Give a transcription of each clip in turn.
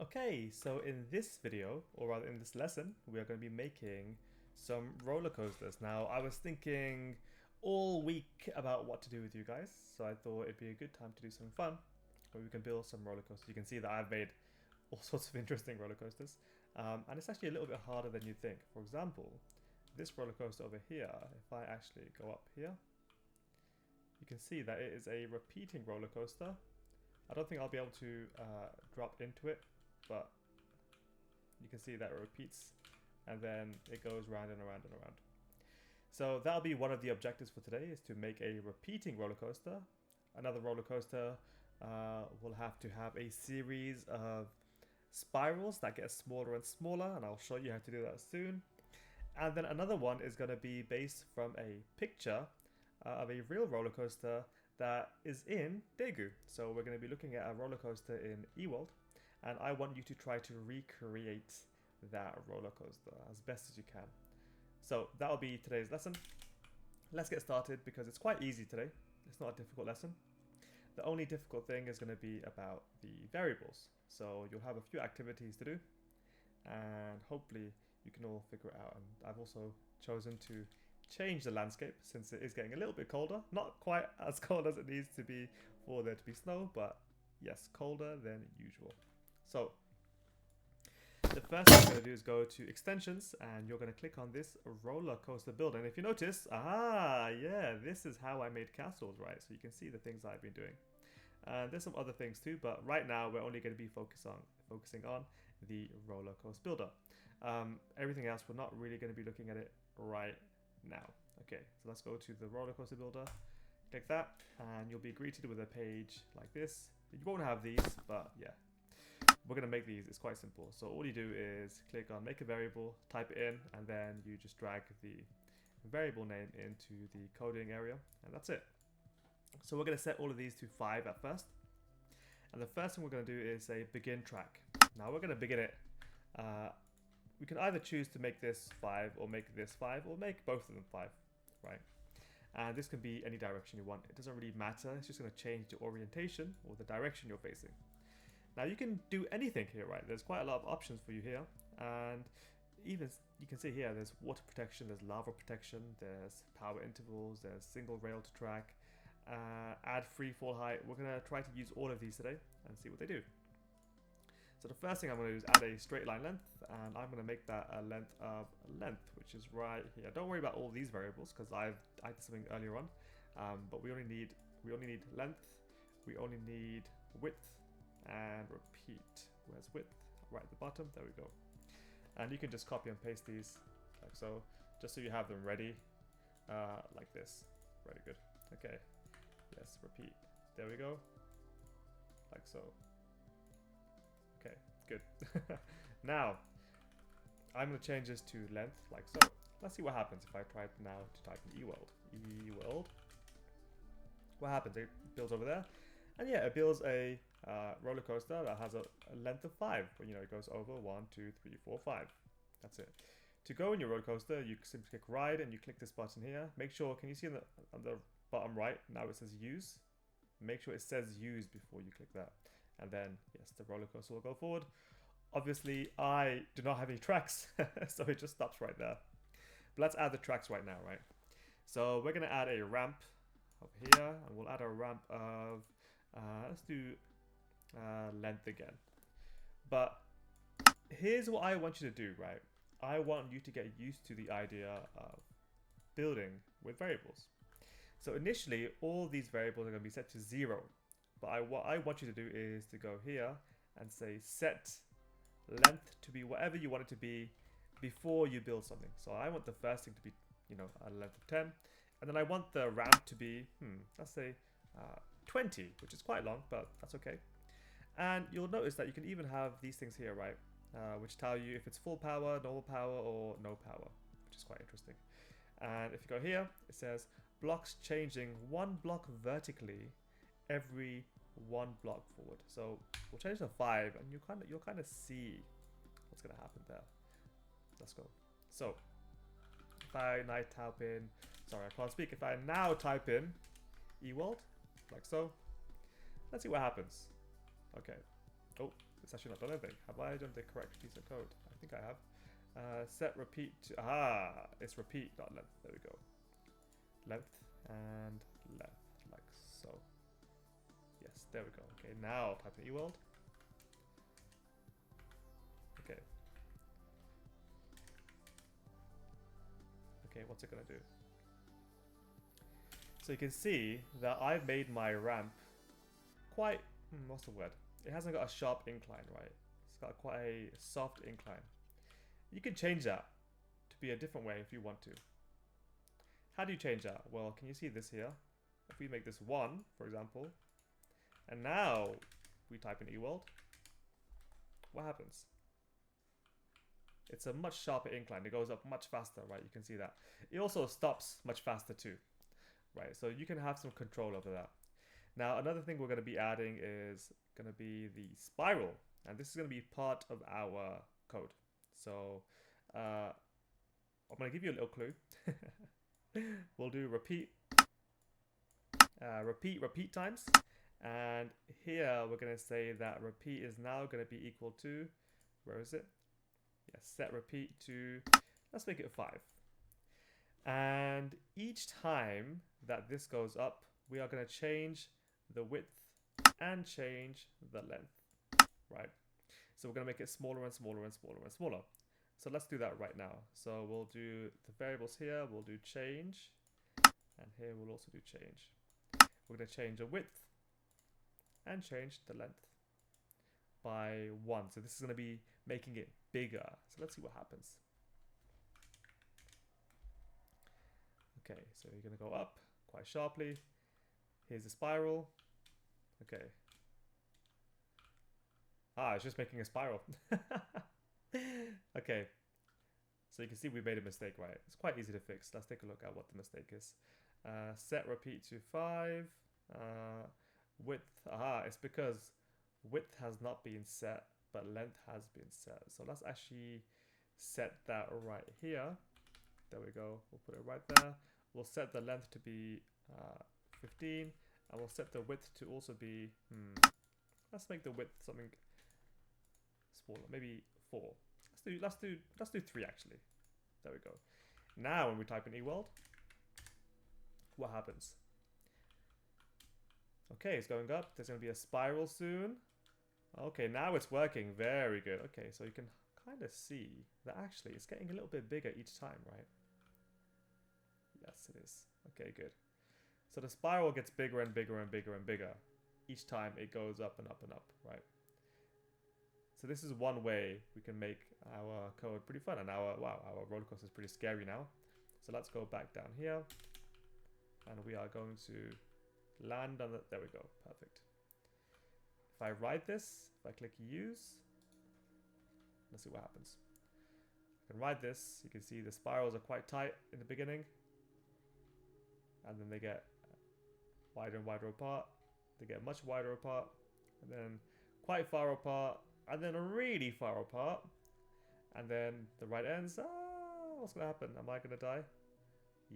Okay, so in this video, or rather in this lesson, we are going to be making some roller coasters. Now, I was thinking all week about what to do with you guys, so I thought it'd be a good time to do some fun, where we can build some roller coasters. You can see that I've made all sorts of interesting roller coasters, and it's actually a little bit harder than you'd think. For example, this roller coaster over here, if I actually go up here, you can see that it is a repeating roller coaster. I don't think I'll be able to drop into it, but you can see that it repeats and then it goes round and around and around. So that'll be one of the objectives for today, is to make a repeating roller coaster. Another roller coaster will have to have a series of spirals that get smaller and smaller, and I'll show you how to do that soon. And then another one is going to be based from a picture of a real roller coaster that is in Daegu. So we're going to be looking at a roller coaster in eWorld, and I want you to try to recreate that roller coaster as best as you can. So that'll be today's lesson. Let's get started because it's quite easy today. It's not a difficult lesson. The only difficult thing is going to be about the variables. So you'll have a few activities to do, and hopefully you can all figure it out. And I've also chosen to change the landscape since it is getting a little bit colder. Not quite as cold as it needs to be for there to be snow, but yes, colder than usual. So the first thing I'm going to do is go to extensions, and you're going to click on this roller coaster builder. And if you notice, yeah, this is how I made castles, right? So you can see the things I've been doing. And there's some other things too, but right now we're only going to be focusing on the roller coaster builder. Everything else, we're not really going to be looking at it right now. Okay, so let's go to the roller coaster builder. Click that, and you'll be greeted with a page like this. You won't have these, but yeah, we're going to make these. It's quite simple. So all you do is click on make a variable, type it in, and then you just drag the variable name into the coding area, and that's it. So we're going to set all of these to 5 at first. And the first thing we're going to do is a begin track. Now we're going to begin it. We can either choose to make this 5 or make this 5 or make both of them 5, right? And this can be any direction you want. It doesn't really matter. It's just going to change the orientation or the direction you're facing. Now you can do anything here, right? There's quite a lot of options for you here. And even you can see here, there's water protection, there's lava protection, there's power intervals, there's single rail to track, add free fall height. We're going to try to use all of these today and see what they do. So the first thing I'm going to do is add a straight line length, and I'm going to make that a length of length, which is right here. Don't worry about all these variables because I did something earlier on, but we only need length, we only need width, and repeat. Where's width? Right at the bottom. There we go. And you can just copy and paste these like so, just so you have them ready, like this. Very good. Okay. Yes, repeat. There we go. Like so. Okay, good. Now, I'm going to change this to length, like so. Let's see what happens if I try now to type in eWorld. eWorld. What happens? It builds over there. And yeah, it builds a roller coaster that has a length of 5. You know, it goes over 1, 2, 3, 4, 5. That's it. To go in your roller coaster, you simply click ride and you click this button here. Make sure, can you see on the bottom right, now it says use? Make sure it says use before you click that. And then, yes, the roller coaster will go forward. Obviously, I do not have any tracks, so it just stops right there. But let's add the tracks right now, right? So we're going to add a ramp over here, and we'll add a ramp of, let's do length again. But here's what I want you to do, right? I want you to get used to the idea of building with variables. So initially, all these variables are going to be set to 0. But what I want you to do is to go here and say set length to be whatever you want it to be before you build something. So I want the first thing to be, you know, a length of 10. And then I want the ramp to be, let's say 20, which is quite long, but that's okay. And you'll notice that you can even have these things here, right? Which tell you if it's full power, normal power, or no power, which is quite interesting. And if you go here, it says blocks changing 1 block vertically every 1 block forward. So we'll change to 5, and you'll kind of see what's gonna happen there. Let's go. So if I now type in, sorry, I can't speak. If I now type in eWorld, like so, let's see what happens. Okay. Oh, It's actually not done anything. Have I done the correct piece of code? I think I have. Set repeat to, it's repeat, not length. There we go. Length and length, like so. Yes, there we go. Okay, now type in eWorld. Okay. Okay, what's it gonna do? So you can see that I've made my ramp quite, what's the word? It hasn't got a sharp incline, right? It's got quite a soft incline. You can change that to be a different way if you want to. How do you change that? Well, can you see this here? If we make this 1, for example, and now we type in eWorld, what happens? It's a much sharper incline. It goes up much faster, right? You can see that. It also stops much faster too, right? So you can have some control over that. Now, another thing we're going to be adding is going to be the spiral, and this is going to be part of our code. So I'm going to give you a little clue. We'll do repeat times, and here we're going to say that repeat is now going to be equal to, where is it? Yes, set repeat to, let's make it 5. And each time that this goes up, we are going to change the width and change the length, right? So we're going to make it smaller and smaller and smaller and smaller. So let's do that right now. So we'll do the variables here, we'll do change, and here we'll also do change. We're going to change the width and change the length by 1. So this is going to be making it bigger. So let's see what happens. Okay, so you're going to go up quite sharply. Here's the spiral. Okay. It's just making a spiral. Okay. So you can see we made a mistake, right? It's quite easy to fix. Let's take a look at what the mistake is. Set repeat to 5. Width. It's because width has not been set, but length has been set. So let's actually set that right here. There we go. We'll put it right there. We'll set the length to be 15, and we'll set the width to also be, let's make the width something smaller, maybe 4. Let's do 3 actually. There we go. Now when we type in eWorld, what happens? Okay, it's going up. There's going to be a spiral soon. Okay, now it's working. Very good. Okay, so you can kind of see that actually it's getting a little bit bigger each time, right? Yes, it is. Okay, good. So the spiral gets bigger and bigger and bigger and bigger each time it goes up and up and up, right? So this is one way we can make our code pretty fun, and our roller coaster is pretty scary now. So let's go back down here, and we are going to land on the, there we go, perfect. If I write this, if I click use, let's see what happens. I can write this, you can see the spirals are quite tight in the beginning, and then they get wider and wider apart. They get much wider apart, and then quite far apart, and then really far apart, and then the right ends. What's gonna happen? Am I gonna die?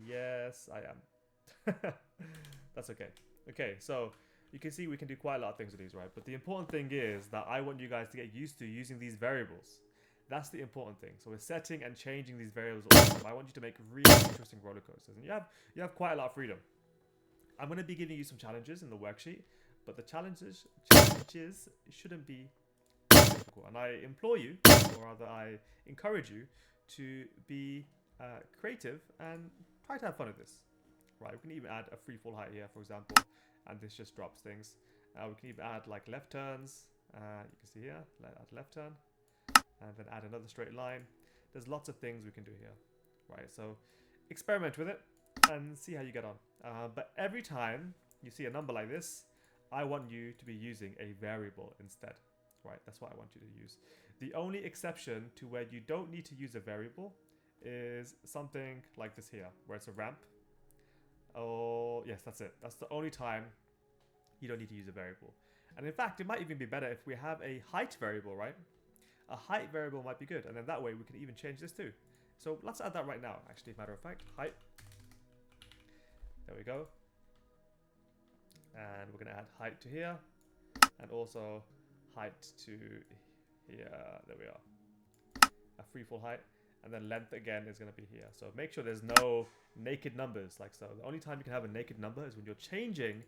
Yes, I am. That's okay. Okay, so you can see we can do quite a lot of things with these, right? But the important thing is that I want you guys to get used to using these variables. That's the important thing. So we're setting and changing these variables all the time. I want you to make really interesting roller coasters, and you have quite a lot of freedom. I'm going to be giving you some challenges in the worksheet, but the challenges shouldn't be difficult. And I implore you, or rather I encourage you, to be creative and try to have fun with this. Right, we can even add a free fall height here, for example, and this just drops things. We can even add like left turns. You can see here, add left turn, and then add another straight line. There's lots of things we can do here, right? So experiment with it and see how you get on. But every time you see a number like this, I want you to be using a variable instead, right? That's what I want you to use. The only exception to where you don't need to use a variable is something like this here, where it's a ramp. Oh, yes, that's it. That's the only time you don't need to use a variable. And in fact, it might even be better if we have a height variable, right? A height variable might be good. And then that way we can even change this too. So let's add that right now, actually, matter of fact. Height. There we go. And we're going to add height to here. And also height to here. There we are. A free fall height. And then length again is going to be here. So make sure there's no naked numbers like so. The only time you can have a naked number is when you're changing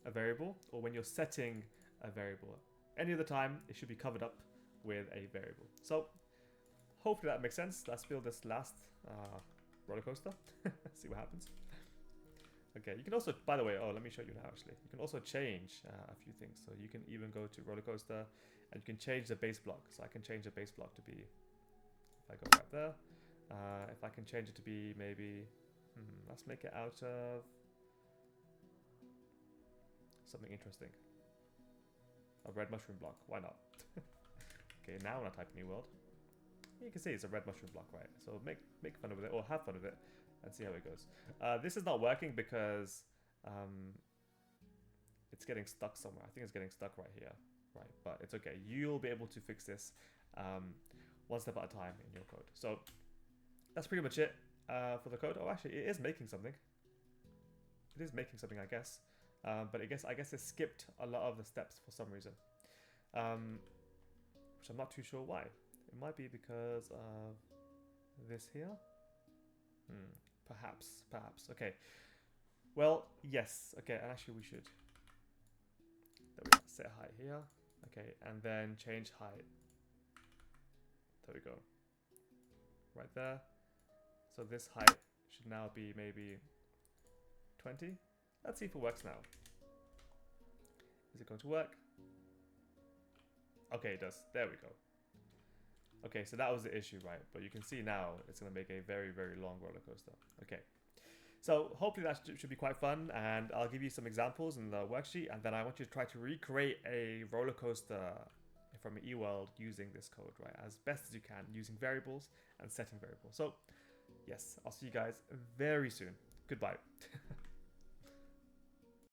a variable or when you're setting a variable. Any other time, it should be covered up with a variable. So hopefully that makes sense. Let's build this last roller coaster. See what happens. Okay, you can also, by the way, let me show you now actually. You can also change a few things. So you can even go to roller coaster and you can change the base block. So I can change the base block to be, if I go right there, if I can change it to be maybe, let's make it out of something interesting. A red mushroom block, why not? Okay, now when I type New World, you can see it's a red mushroom block, right? So make fun of it or have fun with it and see how it goes. This is not working because it's getting stuck somewhere. I think it's getting stuck right here, right? But it's okay. You'll be able to fix this one step at a time in your code. So that's pretty much it for the code. Oh, actually, it is making something. It is making something, I guess. But I guess it skipped a lot of the steps for some reason, which I'm not too sure why. It might be because of this here. Perhaps. Okay. Well, yes. Okay, and actually we should. There we go. Set height here. Okay, and then change height. There we go. Right there. So this height should now be maybe 20. Let's see if it works now. Is it going to work? Okay, it does. There we go. Okay, so that was the issue, right? But you can see now it's going to make a very, very long roller coaster. Okay. So hopefully that should be quite fun, and I'll give you some examples in the worksheet, and then I want you to try to recreate a roller coaster from eWorld using this code, right? As best as you can, using variables and setting variables. So yes, I'll see you guys very soon. Goodbye.